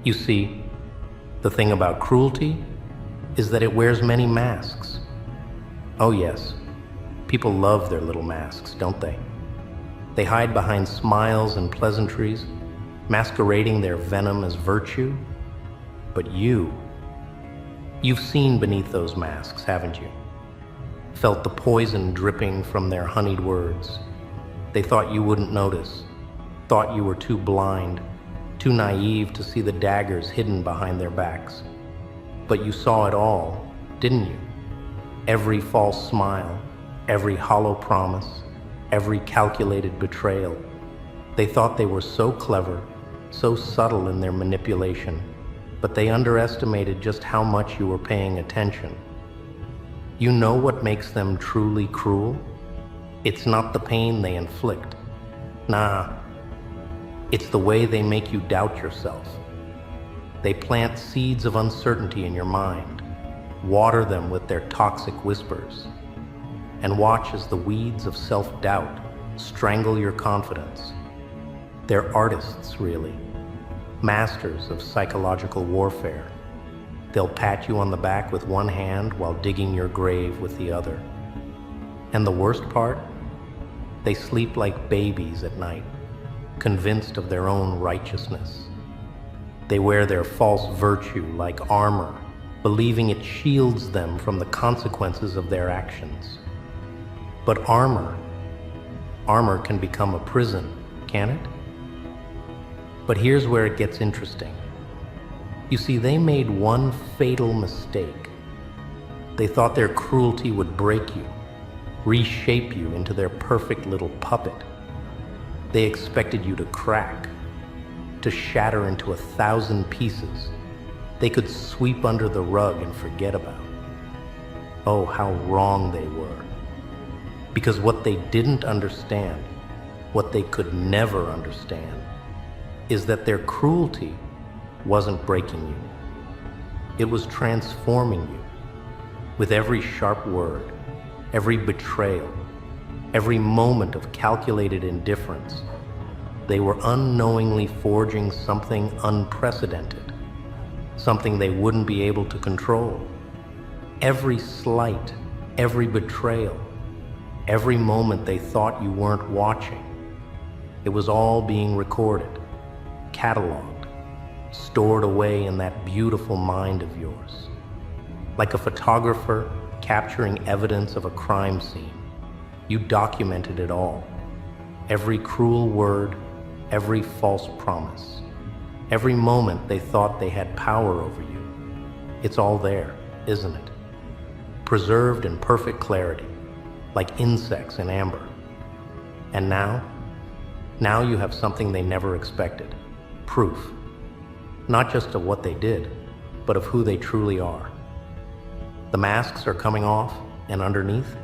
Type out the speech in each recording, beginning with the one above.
You see, the thing about cruelty is that it wears many masks. Oh yes, people love their little masks, don't they? They hide behind smiles and pleasantries, masquerading their venom as virtue. But you've seen beneath those masks, haven't you? Felt the poison dripping from their honeyed words. They thought you wouldn't notice, thought you were too blind, too naive to see the daggers hidden behind their backs. But you saw it all, didn't you? Every false smile, every hollow promise, every calculated betrayal. They thought they were so clever, so subtle in their manipulation, but they underestimated just how much you were paying attention. You know what makes them truly cruel? It's not the pain they inflict. Nah, it's the way they make you doubt yourself. They plant seeds of uncertainty in your mind, water them with their toxic whispers, and watch as the weeds of self-doubt strangle your confidence. They're artists, really, masters of psychological warfare. They'll pat you on the back with one hand while digging your grave with the other. And the worst part? They sleep like babies at night, convinced of their own righteousness. They wear their false virtue like armor, believing it shields them from the consequences of their actions. But armor can become a prison, can it? But here's where it gets interesting. You see, they made one fatal mistake. They thought their cruelty would break you, reshape you into their perfect little puppet. They expected you to crack, to shatter into 1,000 pieces they could sweep under the rug and forget about. Oh, how wrong they were. Because what they didn't understand, what they could never understand, is that their cruelty wasn't breaking you. It was transforming you. With every sharp word, every betrayal, every moment of calculated indifference, they were unknowingly forging something unprecedented, something they wouldn't be able to control. Every slight, every betrayal, every moment they thought you weren't watching, it was all being recorded, cataloged, stored away in that beautiful mind of yours. Like a photographer capturing evidence of a crime scene, you documented it all. Every cruel word, every false promise, every moment they thought they had power over you. It's all there, isn't it? Preserved in perfect clarity, like insects in amber. And now you have something they never expected. Proof. Not just of what they did, but of who they truly are. The masks are coming off, and underneath,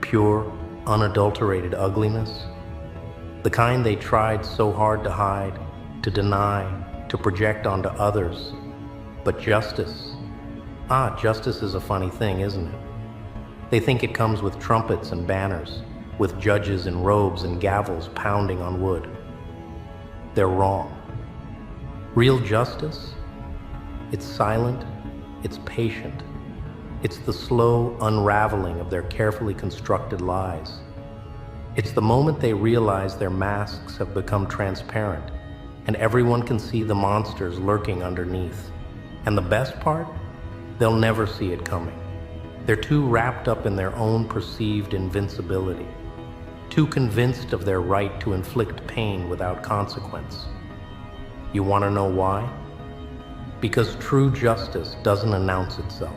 pure, unadulterated ugliness. The kind they tried so hard to hide, to deny, to project onto others. But justice, justice is a funny thing, isn't it? They think it comes with trumpets and banners, with judges in robes and gavels pounding on wood. They're wrong. Real justice? It's silent, it's patient. It's the slow unraveling of their carefully constructed lies. It's the moment they realize their masks have become transparent and everyone can see the monsters lurking underneath. And the best part? They'll never see it coming. They're too wrapped up in their own perceived invincibility, too convinced of their right to inflict pain without consequence. You want to know why? Because true justice doesn't announce itself.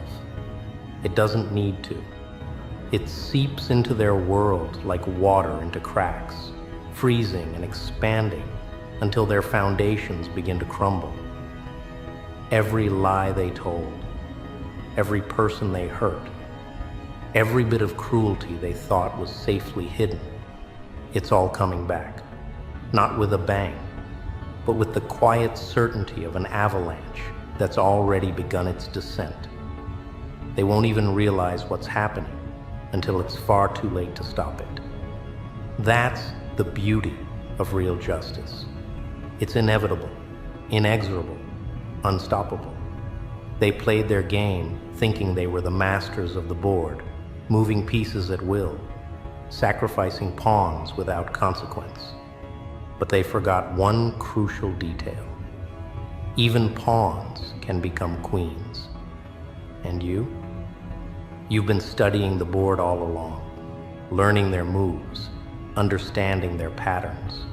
It doesn't need to. It seeps into their world like water into cracks, freezing and expanding until their foundations begin to crumble. Every lie they told, every person they hurt, every bit of cruelty they thought was safely hidden, it's all coming back. Not with a bang, but with the quiet certainty of an avalanche that's already begun its descent. They won't even realize what's happening until it's far too late to stop it. That's the beauty of real justice. It's inevitable, inexorable, unstoppable. They played their game thinking they were the masters of the board, moving pieces at will, sacrificing pawns without consequence. But they forgot one crucial detail. Even pawns can become queens. And you? You've been studying the board all along, learning their moves, understanding their patterns.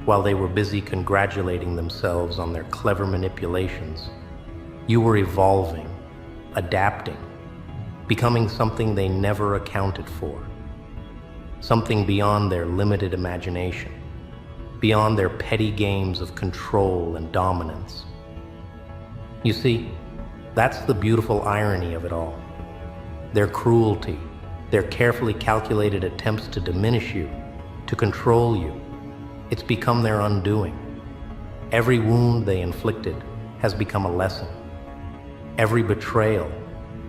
While they were busy congratulating themselves on their clever manipulations, you were evolving, adapting, becoming something they never accounted for, something beyond their limited imagination, beyond their petty games of control and dominance. You see, that's the beautiful irony of it all. Their cruelty, their carefully calculated attempts to diminish you, to control you, it's become their undoing. Every wound they inflicted has become a lesson. Every betrayal,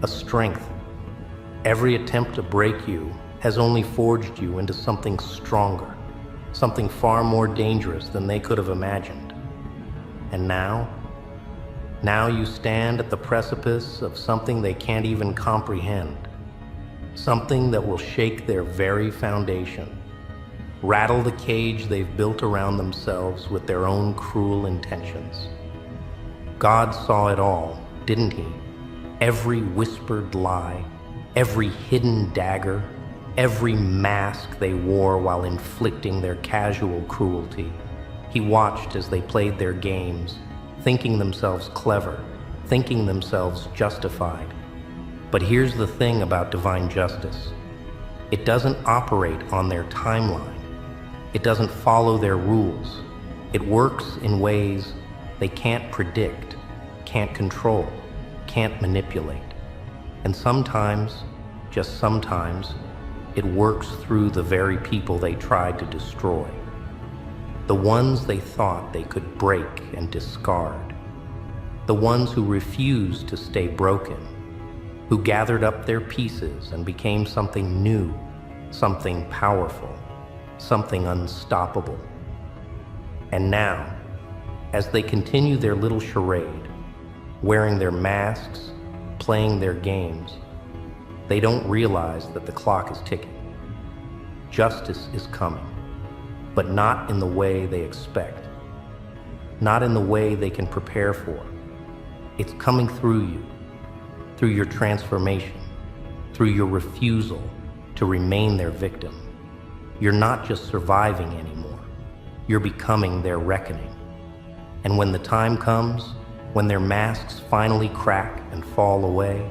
a strength. Every attempt to break you has only forged you into something stronger, something far more dangerous than they could have imagined. And now you stand at the precipice of something they can't even comprehend, something that will shake their very foundation, rattle the cage they've built around themselves with their own cruel intentions. God saw it all, didn't he? Every whispered lie, every hidden dagger, every mask they wore while inflicting their casual cruelty. He watched as they played their games, thinking themselves clever, thinking themselves justified. But here's the thing about divine justice. It doesn't operate on their timeline. It doesn't follow their rules. It works in ways they can't predict, can't control, can't manipulate. And sometimes, just sometimes, it works through the very people they tried to destroy. The ones they thought they could break and discard. The ones who refused to stay broken, who gathered up their pieces and became something new, something powerful, something unstoppable. And now, as they continue their little charade, wearing their masks, playing their games, they don't realize that the clock is ticking. Justice is coming, but not in the way they expect, not in the way they can prepare for. It's coming through you, through your transformation, through your refusal to remain their victim. You're not just surviving anymore, you're becoming their reckoning. And when the time comes, when their masks finally crack and fall away,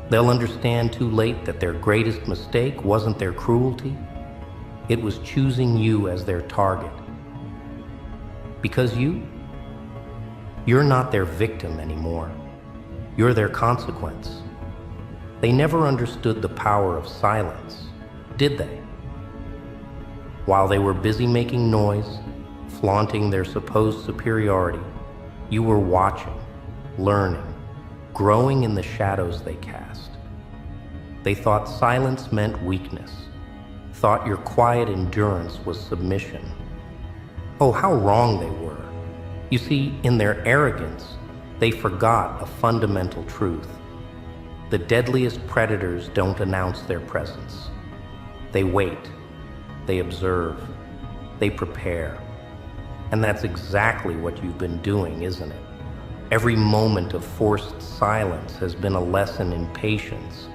they'll understand too late that their greatest mistake wasn't their cruelty, it was choosing you as their target. Because you're not their victim anymore. You're their consequence. They never understood the power of silence, did they? While they were busy making noise, flaunting their supposed superiority, you were watching, learning, growing in the shadows they cast. They thought silence meant weakness, thought your quiet endurance was submission. Oh, how wrong they were. You see, in their arrogance, they forgot a fundamental truth. The deadliest predators don't announce their presence. They wait, they observe, they prepare. And that's exactly what you've been doing, isn't it? Every moment of forced silence has been a lesson in patience.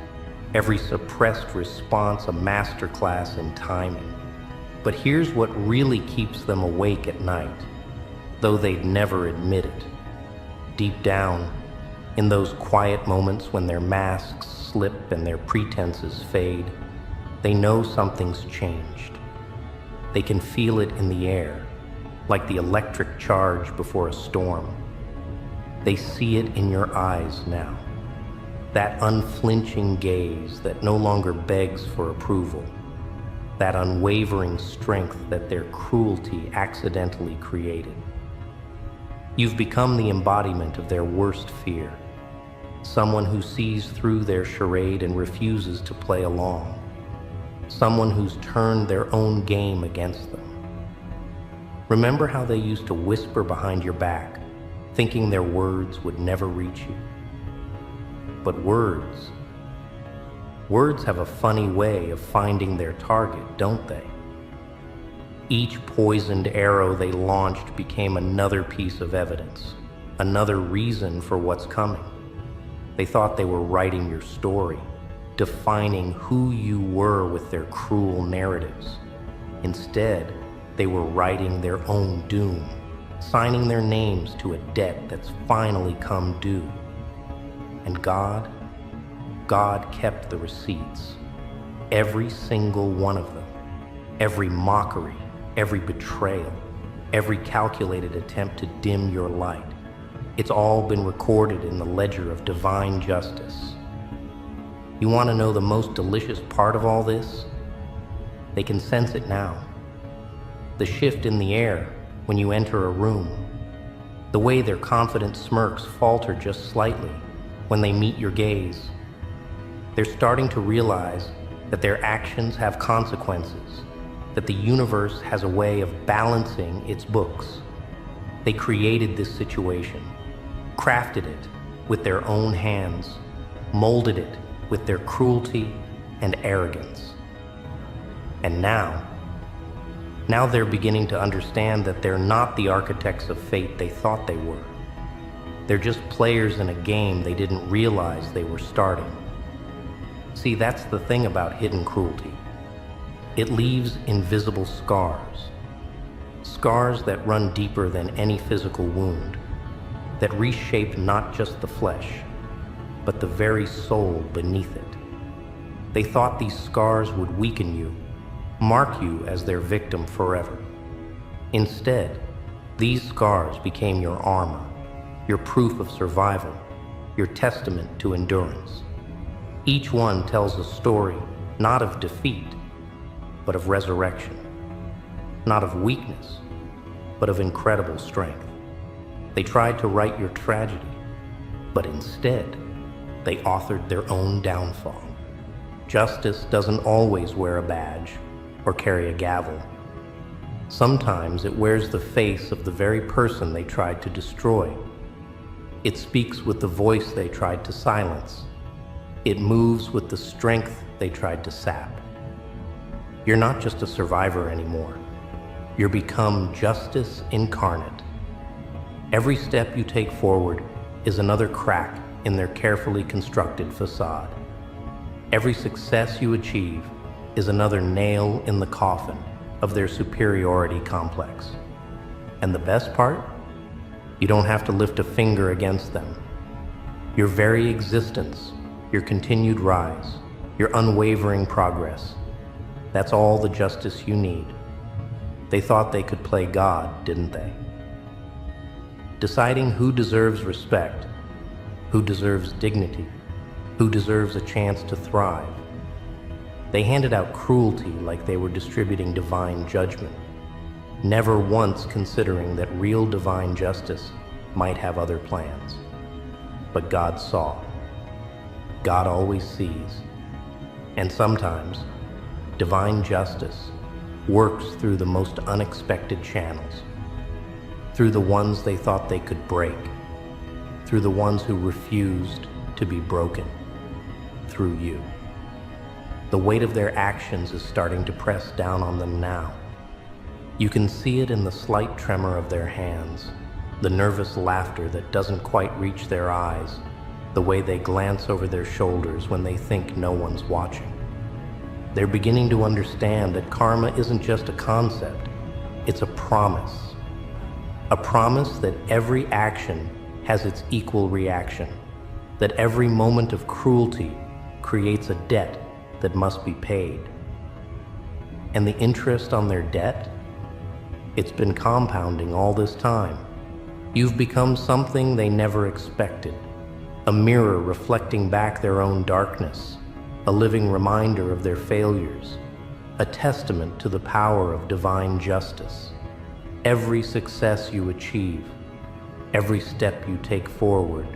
Every suppressed response a masterclass in timing. But here's what really keeps them awake at night, though they'd never admit it. Deep down, in those quiet moments when their masks slip and their pretenses fade, they know something's changed. They can feel it in the air, like the electric charge before a storm. They see it in your eyes now, that unflinching gaze that no longer begs for approval, that unwavering strength that their cruelty accidentally created. You've become the embodiment of their worst fear, someone who sees through their charade and refuses to play along, someone who's turned their own game against them. Remember how they used to whisper behind your back, thinking their words would never reach you. But words have a funny way of finding their target, don't they? Each poisoned arrow they launched became another piece of evidence, another reason for what's coming. They thought they were writing your story, defining who you were with their cruel narratives. Instead, they were writing their own doom, signing their names to a debt that's finally come due. And God kept the receipts, every single one of them, every mockery, every betrayal, every calculated attempt to dim your light. It's all been recorded in the ledger of divine justice. You want to know the most delicious part of all this? They can sense it now. The shift in the air when you enter a room, the way their confident smirks falter just slightly when they meet your gaze. They're starting to realize that their actions have consequences, that the universe has a way of balancing its books. They created this situation, crafted it with their own hands, molded it with their cruelty and arrogance. And now they're beginning to understand that they're not the architects of fate they thought they were. They're just players in a game they didn't realize they were starting. See, that's the thing about hidden cruelty. It leaves invisible scars. Scars that run deeper than any physical wound, that reshape not just the flesh, but the very soul beneath it. They thought these scars would weaken you, mark you as their victim forever. Instead, these scars became your armor, your proof of survival, your testament to endurance. Each one tells a story not of defeat, but of resurrection, not of weakness, but of incredible strength. They tried to write your tragedy, but instead, they authored their own downfall. Justice doesn't always wear a badge or carry a gavel. Sometimes it wears the face of the very person they tried to destroy. It speaks with the voice they tried to silence. It moves with the strength they tried to sap. You're not just a survivor anymore. You're become justice incarnate. Every step you take forward is another crack in their carefully constructed facade. Every success you achieve is another nail in the coffin of their superiority complex. And the best part? You don't have to lift a finger against them. Your very existence, your continued rise, your unwavering progress, that's all the justice you need. They thought they could play God, didn't they? Deciding who deserves respect, who deserves dignity, who deserves a chance to thrive. They handed out cruelty like they were distributing divine judgment, never once considering that real divine justice might have other plans. But God saw. God always sees. And sometimes, divine justice works through the most unexpected channels, through the ones they thought they could break, through the ones who refused to be broken, through you. The weight of their actions is starting to press down on them now. You can see it in the slight tremor of their hands, the nervous laughter that doesn't quite reach their eyes, the way they glance over their shoulders when they think no one's watching. They're beginning to understand that karma isn't just a concept, it's a promise. A promise that every action has its equal reaction, that every moment of cruelty creates a debt that must be paid. And the interest on their debt? It's been compounding all this time. You've become something they never expected, a mirror reflecting back their own darkness, a living reminder of their failures, a testament to the power of divine justice. Every success you achieve, every step you take forward,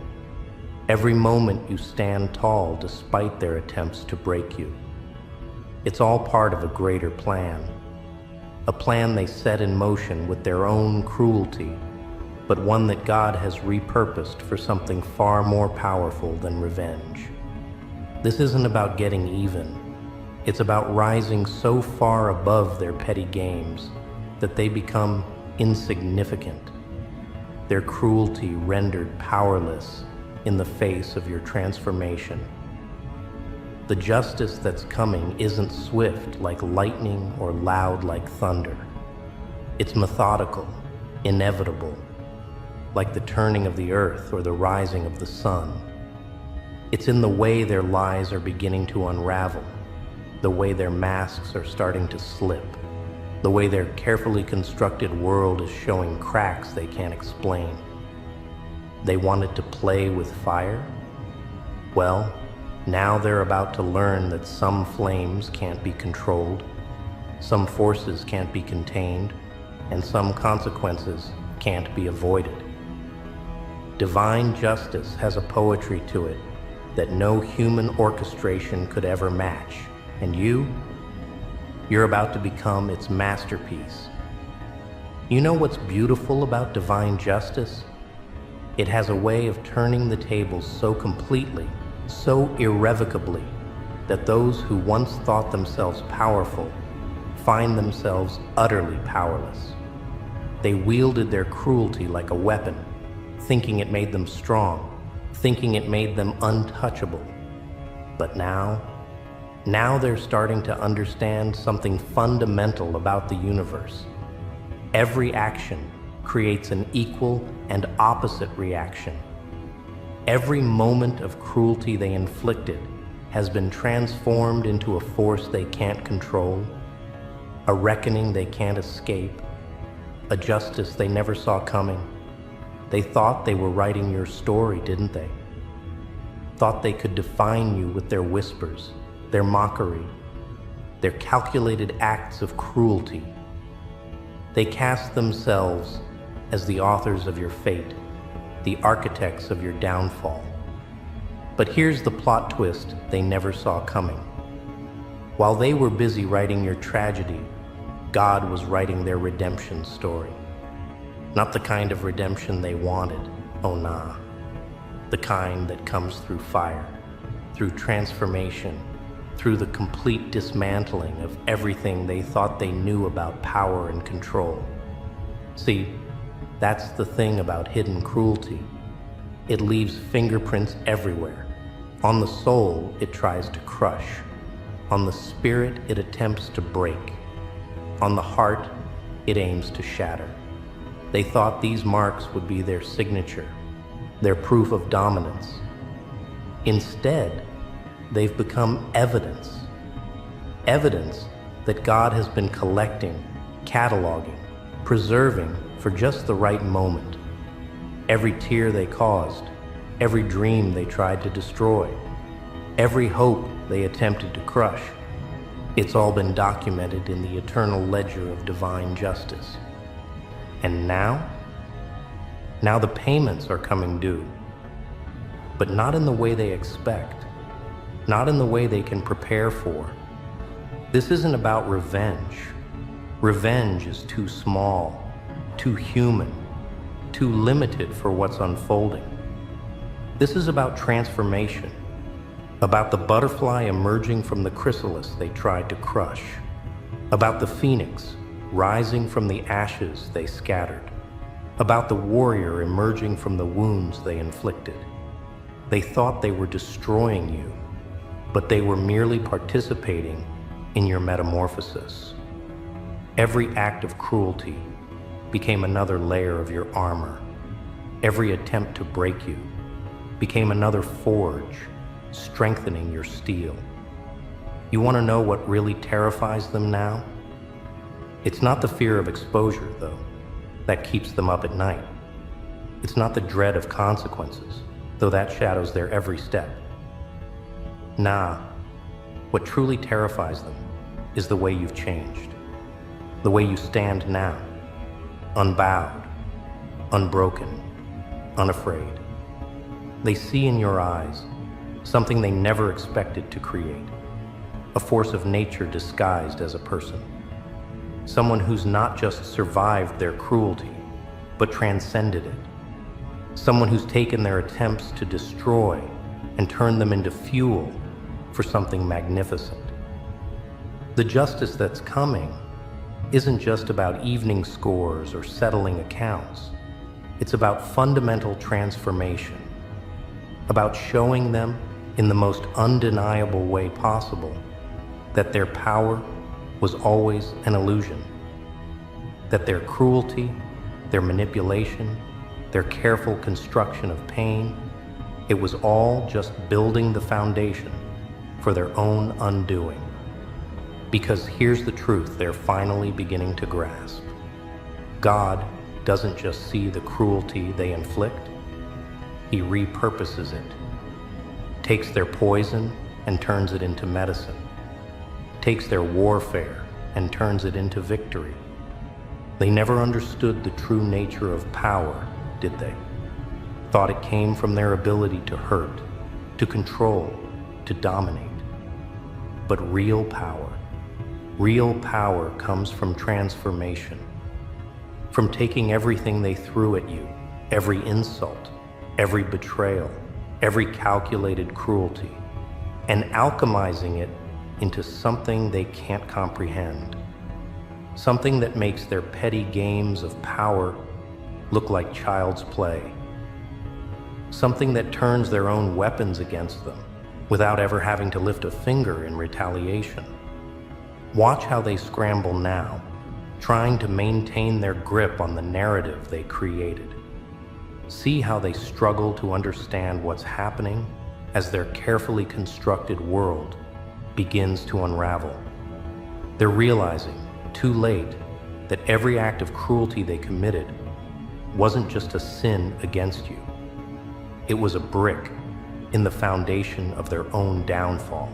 every moment you stand tall despite their attempts to break you. It's all part of a greater plan, a plan they set in motion with their own cruelty, but one that God has repurposed for something far more powerful than revenge. This isn't about getting even. It's about rising so far above their petty games that they become insignificant, their cruelty rendered powerless in the face of your transformation. The justice that's coming isn't swift like lightning or loud like thunder. It's methodical, inevitable, like the turning of the earth or the rising of the sun. It's in the way their lies are beginning to unravel, the way their masks are starting to slip, the way their carefully constructed world is showing cracks they can't explain. They wanted to play with fire? Well, now they're about to learn that some flames can't be controlled, some forces can't be contained, and some consequences can't be avoided. Divine justice has a poetry to it that no human orchestration could ever match, and you're about to become its masterpiece. You know what's beautiful about divine justice? It has a way of turning the tables so completely, so irrevocably, that those who once thought themselves powerful find themselves utterly powerless. They wielded their cruelty like a weapon, thinking it made them strong, thinking it made them untouchable. But now they're starting to understand something fundamental about the universe. Every action creates an equal and opposite reaction. Every moment of cruelty they inflicted has been transformed into a force they can't control, a reckoning they can't escape, a justice they never saw coming. They thought they were writing your story, didn't they? Thought they could define you with their whispers, their mockery, their calculated acts of cruelty. They cast themselves as the authors of your fate, the architects of your downfall. But here's the plot twist they never saw coming. While they were busy writing your tragedy, God was writing their redemption story. Not the kind of redemption they wanted, oh nah. The kind that comes through fire, through transformation, through the complete dismantling of everything they thought they knew about power and control. See, that's the thing about hidden cruelty. It leaves fingerprints everywhere. On the soul, it tries to crush. On the spirit, it attempts to break. On the heart, it aims to shatter. They thought these marks would be their signature, their proof of dominance. Instead, they've become evidence. Evidence that God has been collecting, cataloging, preserving for just the right moment. Every tear they caused, every dream they tried to destroy, every hope they attempted to crush. It's all been documented in the eternal ledger of divine justice. And now the payments are coming due. But not in the way they expect, not in the way they can prepare for. This isn't about revenge. Revenge is too small, too human, too limited for what's unfolding. This is about transformation, about the butterfly emerging from the chrysalis they tried to crush, about the phoenix rising from the ashes they scattered, about the warrior emerging from the wounds they inflicted. They thought they were destroying you, but they were merely participating in your metamorphosis. Every act of cruelty became another layer of your armor. Every attempt to break you became another forge, strengthening your steel. You want to know what really terrifies them now? It's not the fear of exposure, though, that keeps them up at night. It's not the dread of consequences, though that shadows their every step. Nah, what truly terrifies them is the way you've changed, the way you stand now, unbowed, unbroken, unafraid. They see in your eyes something they never expected to create, a force of nature disguised as a person. Someone who's not just survived their cruelty, but transcended it. Someone who's taken their attempts to destroy and turned them into fuel for something magnificent. The justice that's coming isn't just about evening scores or settling accounts. It's about fundamental transformation, about showing them in the most undeniable way possible that their power was always an illusion, that their cruelty, their manipulation, their careful construction of pain, it was all just building the foundation for their own undoing. Because here's the truth they're finally beginning to grasp. God doesn't just see the cruelty they inflict, He repurposes it, takes their poison and turns it into medicine, takes their warfare and turns it into victory. They never understood the true nature of power, did they? Thought it came from their ability to hurt, to control, to dominate. But real power comes from transformation, from taking everything they threw at you, every insult, every betrayal, every calculated cruelty, and alchemizing it into something they can't comprehend, something that makes their petty games of power look like child's play, something that turns their own weapons against them without ever having to lift a finger in retaliation. Watch how they scramble now, trying to maintain their grip on the narrative they created. See how they struggle to understand what's happening as their carefully constructed world begins to unravel. They're realizing, too late, that every act of cruelty they committed wasn't just a sin against you. It was a brick in the foundation of their own downfall.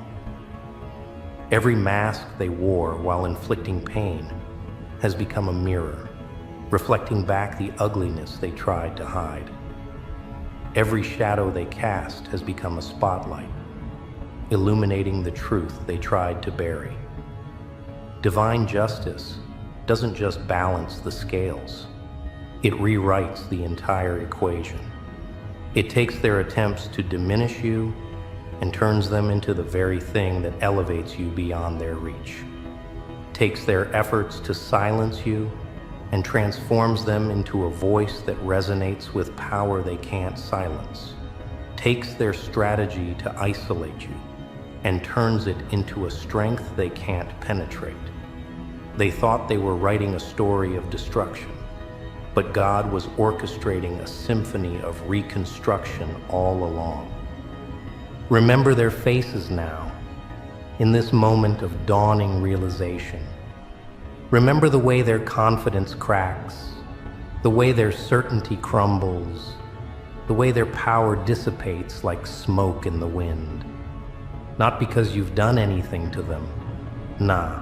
Every mask they wore while inflicting pain has become a mirror, reflecting back the ugliness they tried to hide. Every shadow they cast has become a spotlight, illuminating the truth they tried to bury. Divine justice doesn't just balance the scales, it rewrites the entire equation. It takes their attempts to diminish you and turns them into the very thing that elevates you beyond their reach. Takes their efforts to silence you and transforms them into a voice that resonates with power they can't silence. Takes their strategy to isolate you and turns it into a strength they can't penetrate. They thought they were writing a story of destruction, but God was orchestrating a symphony of reconstruction all along. Remember their faces now, in this moment of dawning realization. Remember the way their confidence cracks, the way their certainty crumbles, the way their power dissipates like smoke in the wind. Not because you've done anything to them. Nah,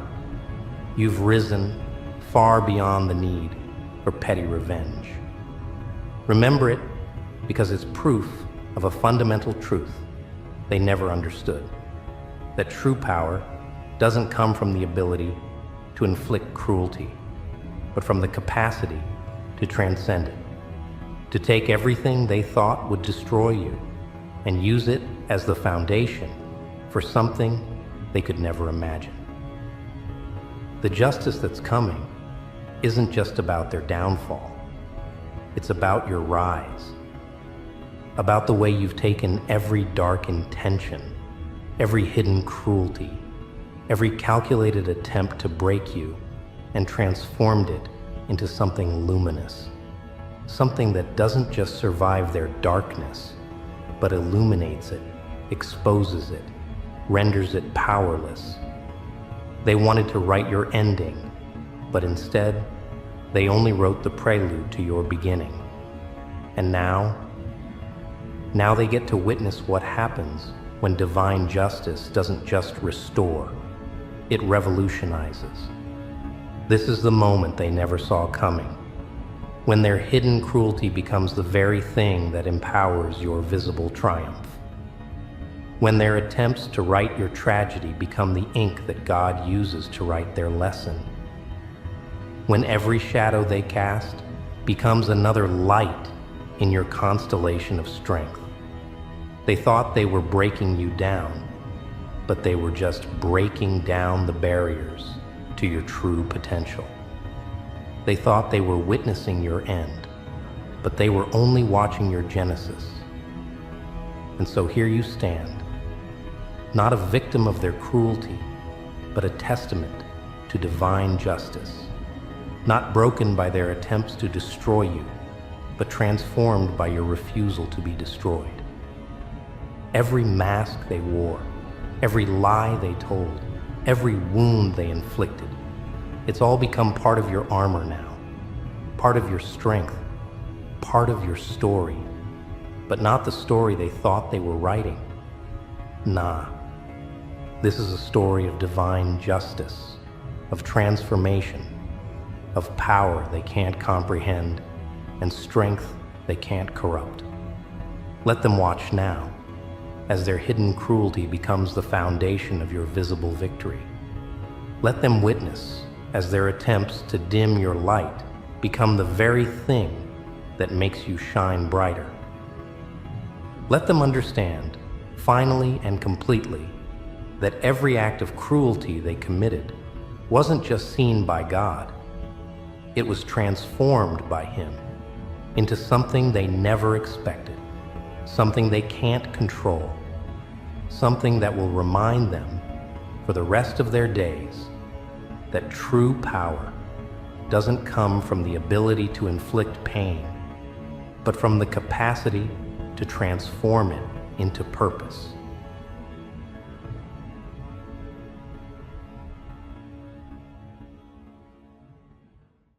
you've risen far beyond the need for petty revenge. Remember it because it's proof of a fundamental truth they never understood. That true power doesn't come from the ability to inflict cruelty, but from the capacity to transcend it, to take everything they thought would destroy you and use it as the foundation for something they could never imagine. The justice that's coming isn't just about their downfall. It's about your rise, about the way you've taken every dark intention, every hidden cruelty, every calculated attempt to break you, and transformed it into something luminous, something that doesn't just survive their darkness, but illuminates it, exposes it, renders it powerless. They wanted to write your ending, but instead, they only wrote the prelude to your beginning. And now they get to witness what happens when divine justice doesn't just restore, it revolutionizes. This is the moment they never saw coming, when their hidden cruelty becomes the very thing that empowers your visible triumph. When their attempts to write your tragedy become the ink that God uses to write their lesson. When every shadow they cast becomes another light in your constellation of strength. They thought they were breaking you down, but they were just breaking down the barriers to your true potential. They thought they were witnessing your end, but they were only watching your genesis. And so here you stand, not a victim of their cruelty, but a testament to divine justice, not broken by their attempts to destroy you, but transformed by your refusal to be destroyed. Every mask they wore, every lie they told, every wound they inflicted, it's all become part of your armor now, part of your strength, part of your story, but not the story they thought they were writing. Nah, this is a story of divine justice, of transformation, of power they can't comprehend, and strength they can't corrupt. Let them watch now, as their hidden cruelty becomes the foundation of your visible victory. Let them witness as their attempts to dim your light become the very thing that makes you shine brighter. Let them understand, finally and completely, that every act of cruelty they committed wasn't just seen by God. It was transformed by Him into something they never expected, something they can't control, something that will remind them for the rest of their days that true power doesn't come from the ability to inflict pain, but from the capacity to transform it into purpose.